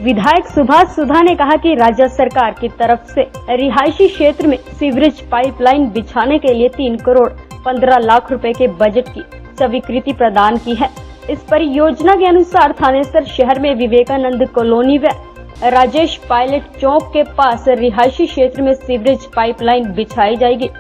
विधायक सुभाष सुधा ने कहा कि राज्य सरकार की तरफ से रिहायशी क्षेत्र में सीवरेज पाइपलाइन बिछाने के लिए 3 करोड़ 15 लाख रुपए के बजट की स्वीकृति प्रदान की है। इस परियोजना के अनुसार थानेसर शहर में विवेकानंद कॉलोनी व राजेश पायलट चौक के पास रिहायशी क्षेत्र में सीवरेज पाइपलाइन बिछाई जाएगी।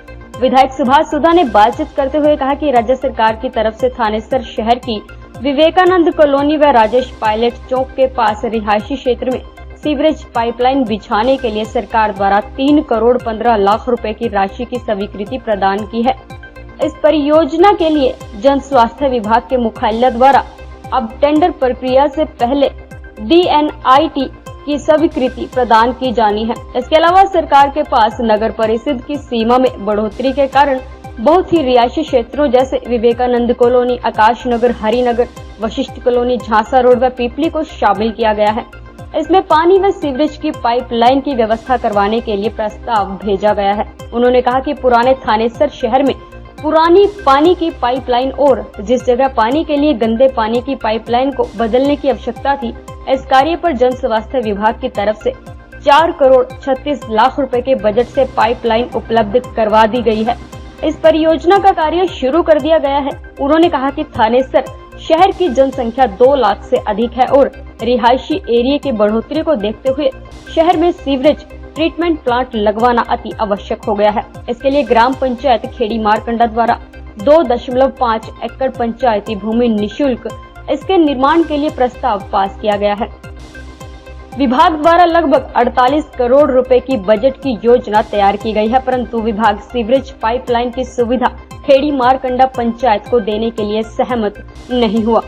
विधायक सुभाष सुधा ने बातचीत करते हुए कहा कि राज्य सरकार की तरफ से थानेसर शहर की विवेकानंद कॉलोनी व राजेश पायलट चौक के पास रिहायशी क्षेत्र में सीवरेज पाइपलाइन बिछाने के लिए सरकार द्वारा 3 करोड़ 15 लाख रुपए की राशि की स्वीकृति प्रदान की है। इस परियोजना के लिए जन स्वास्थ्य विभाग के मुख्यालय द्वारा अब टेंडर प्रक्रिया से पहले DNIT की स्वीकृति प्रदान की जानी है। इसके अलावा सरकार के पास नगर परिषद की सीमा में बढ़ोतरी के कारण बहुत ही रिहायशी क्षेत्रों जैसे विवेकानंद कॉलोनी, आकाश नगर, हरिनगर, वशिष्ठ कॉलोनी, झांसा रोड व पीपली को शामिल किया गया है। इसमें पानी व सीवरेज की पाइपलाइन की व्यवस्था करवाने के लिए प्रस्ताव भेजा गया है। उन्होंने कहा कि पुराने थानेसर शहर में पुरानी पानी की पाइपलाइन और जिस जगह पानी के लिए गंदे पानी की पाइपलाइन को बदलने की आवश्यकता थी, इस कार्य पर जन स्वास्थ्य विभाग की तरफ से 4 करोड़ 36 लाख रुपए के बजट से पाइपलाइन उपलब्ध करवा दी गई है। इस परियोजना का कार्य शुरू कर दिया गया है। उन्होंने कहा कि थानेसर शहर की जनसंख्या 2 लाख से अधिक है और रिहायशी एरिया की बढ़ोतरी को देखते हुए शहर में सीवरेज ट्रीटमेंट प्लांट लगवाना अति आवश्यक हो गया है। इसके लिए ग्राम पंचायत खेड़ी मारकंडा द्वारा 2.5 एकड़ पंचायती भूमि निःशुल्क इसके निर्माण के लिए प्रस्ताव पास किया गया है। विभाग द्वारा लगभग 48 करोड़ रुपए की बजट की योजना तैयार की गई है, परंतु विभाग सीवरेज पाइपलाइन की सुविधा खेड़ी मारकंडा पंचायत को देने के लिए सहमत नहीं हुआ।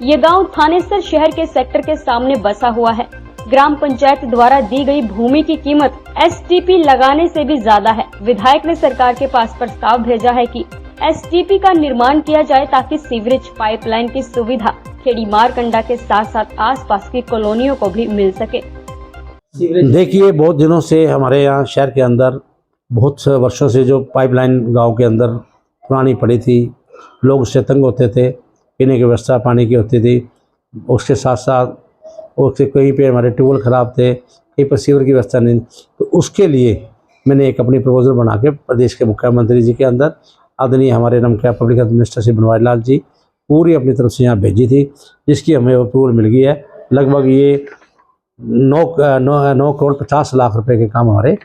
ये गांव थानेसर शहर के सेक्टर के सामने बसा हुआ है। ग्राम पंचायत द्वारा दी गई भूमि की कीमत STP लगाने से भी ज्यादा है। विधायक ने सरकार के पास प्रस्ताव भेजा है कि STP का निर्माण किया जाए ताकि सीवरेज पाइपलाइन की सुविधा खेड़ी मारकंडा के साथ साथ आसपास की कॉलोनियों को भी मिल सके। देखिए, बहुत दिनों से हमारे यहाँ शहर के अंदर बहुत वर्षों से जो पाइपलाइन गांव के अंदर पुरानी पड़ी थी, लोग उससे तंग होते थे। पीने की व्यवस्था पानी की होती थी, उसके साथ साथ उससे कहीं पे हमारे ट्यूबवेल ख़राब थे, कहीं पर सीवर की व्यवस्था नहीं। तो उसके लिए मैंने एक अपनी प्रपोजल बना के प्रदेश के मुख्यमंत्री जी के अंदर आदरणीय हमारे नमक public health minister Shri Banwari Lal ji पूरी अपनी तरफ से यहाँ भेजी थी, जिसकी हमें अप्रूवल मिल गई है। लगभग ये 9 करोड़ 50 लाख रुपए के काम हमारे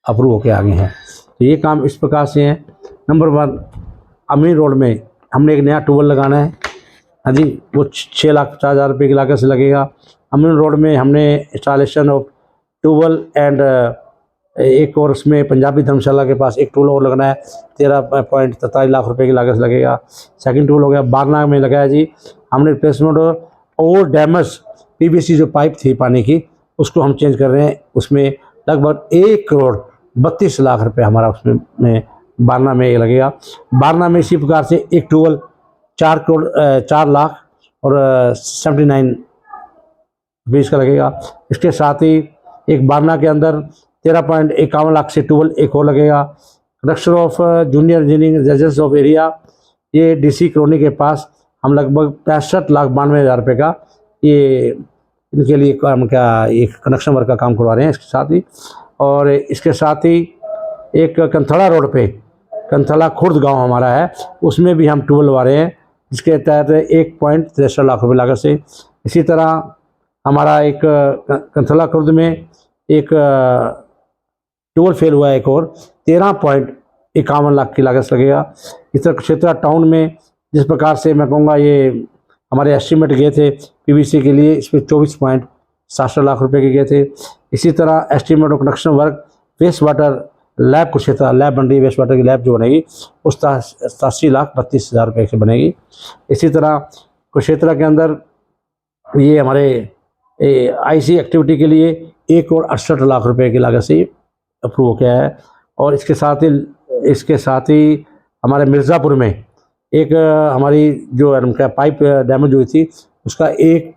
अप्रूव होके आ गए हैं। तो ये काम इस प्रकार से हैं। नंबर 1, अमीन रोड में हमने एक नया ट्यूबवेल लगाना है। हाँ जी, वो 6,50,000 रुपये की लागत से लगेगा। अमीन रोड में हमने इंस्टॉलेशन ऑफ ट्यूबवेल एंड एक और उसमें पंजाबी धर्मशाला के पास एक टूल और लगना है, 13.43 लाख रुपए की लागत लगेगा। सेकंड टूल हो गया बारनाग में लगाया जी, हमने रिप्लेसमेंट और डैमेज PVC जो पाइप थी पानी की उसको हम चेंज कर रहे हैं। उसमें लगभग 1 करोड़ 32 लाख रुपए हमारा उसमें बारना में लगेगा। बारना में इसी प्रकार से एक टूल 4 लाख और 79 रुपीज़ का लगेगा। इसके साथ ही एक बारना के अंदर 13.51 लाख से ट्यूबवेल एक और लगेगा। Connection of junior engineering residence of area, ये DC कॉलोनी के पास हम लगभग 65,92,000 रुपये का ये इनके लिए काम क्या एक कनेक्शन वर्क का काम करवा रहे हैं इसके साथ ही। और इसके साथ ही एक कंथड़ा रोड पे कंथड़ा खुर्द गांव हमारा है, उसमें भी हम ट्यूबवेल लगा रहे हैं, जिसके तहत 1.63 लाख रुपये लागत से। इसी तरह हमारा एक कंथड़ा खुर्द में एक ट्यूबवेल फेल हुआ है, एक और 13.51 लाख की लागत लगेगा। इस तरह क्षेत्रा टाउन में जिस प्रकार से मैं कहूँगा ये हमारे एस्टीमेट गए थे PVC के लिए, इसमें 24.67 लाख रुपए के गए थे। इसी तरह estimate of connection work waste water lab Kurukshetra lab बन रही है, वेस्ट वाटर की लैब जो बनेगी उस 87,32,000 रुपये से बनेगी। इसी तरह कुरुक्षेत्र के अंदर ये हमारे IC एक्टिविटी के लिए 1 करोड़ 68 लाख रुपए की लागत से अप्रूव हो गया है। और इसके साथ ही हमारे मिर्ज़ापुर में एक हमारी जो उनका पाइप डैमेज हुई थी उसका 1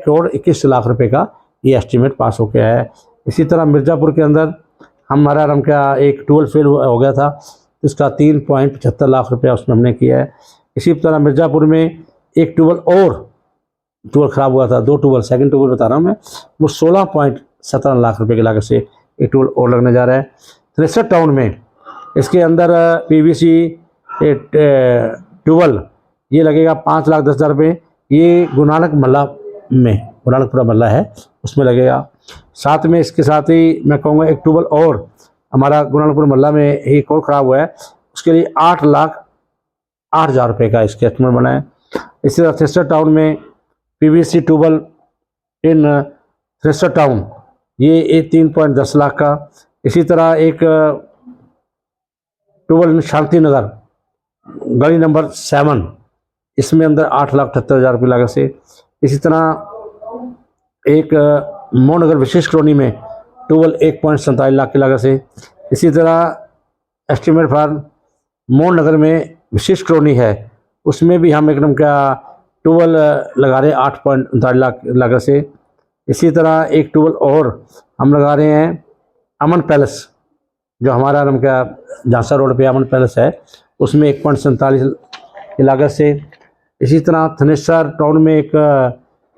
करोड़ 21 लाख रुपए का ये एस्टीमेट पास हो गया है। इसी तरह मिर्ज़ापुर के अंदर हमारा उनका एक ट्यूबवेल फेल हो गया था, इसका 3.75 लाख रुपया उसमें हमने किया है। इसी तरह मिर्ज़ापुर में एक ट्यूबवेल और ट्यूबवेल ख़राब हुआ था, 2 ट्यूबवेल, सेकंड ट्यूबवेल बता रहा हूँ मैं, वो 16.17 लाख रुपए की लागत से एक ट्यूबवेल और लगने जा रहा है। थ्रेसर टाउन में इसके अंदर पीवीसी ट्यूबवेल ये लगेगा 5,10,000 रुपये। ये गुरुनानक मल्ला में, गुरुनानकपुरा मल्ला है उसमें लगेगा। साथ में इसके साथ ही मैं कहूँगा एक ट्यूबवेल और हमारा गुरुनानकपुर मल्ला में एक और ख़राब हुआ है, उसके लिए 8,08,000 रुपये का इसके एस्टिमेट बना है। इसी तरह थ्रेसर टाउन में पीवीसी ट्यूबवेल इन थ्रेसर टाउन ये 3.10 लाख का। इसी तरह एक ट्यूबवेल शांति नगर गली नंबर 7 इसमें अंदर 8,78,000 रुपये लागत से। इसी तरह एक मोहनगर विशेष कॉलोनी में ट्यूबवेल 1.47 लाख की लागत से। इसी तरह एस्टीमेट फॉर मोहन नगर में विशेष कॉलोनी है, उसमें भी हम एकदम क्या ट्यूबवेल लगा रहे हैं 8.39 लाख लागत से। इसी तरह एक ट्यूबवेल और हम लगा रहे हैं अमन पैलेस, जो हमारा नाम क्या झांसा रोड पे अमन पैलेस है, उसमें 1.47 की लागत से। इसी तरह थनेसर टाउन में एक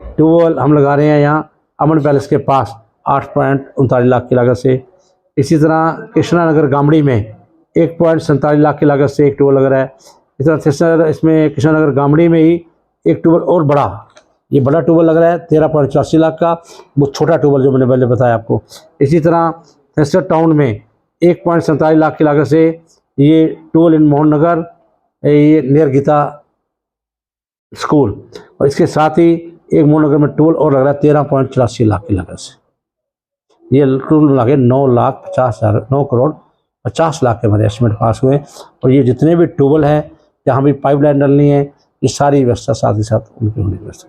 ट्यूबवेल हम लगा रहे हैं यहाँ अमन पैलेस के पास 8.39 लाख की लागत से। इसी तरह कृष्णा नगर गामड़ी में 1.47 लाख की लागत से एक ट्यूबवेल लग रहा है। इस तरह थनेसर इसमें कृष्णा नगर गामड़ी में ही एक ट्यूबवेल और बड़ा, ये बड़ा ट्यूबवेल लग रहा है 13.84 लाख का, वो छोटा ट्यूबवेल जो मैंने पहले बताया आपको। इसी तरह थनेसर टाउन में 1.47 लाख की लागत से ये ट्यूबवेल इन मोहन नगर, ये नियर गीता स्कूल, और इसके साथ ही एक मोहन नगर में ट्यूबवेल और लग रहा है 13.84 लाख की लागत से। ये टोटल लगे 9 करोड़ 50 लाख के हमारे एस्टिमेट पास हुए। और ये जितने भी ट्यूबवेल हैं जहाँ भी पाइपलाइन डलनी है, ये सारी व्यवस्था साथ ही साथ उनकी होने की व्यवस्था।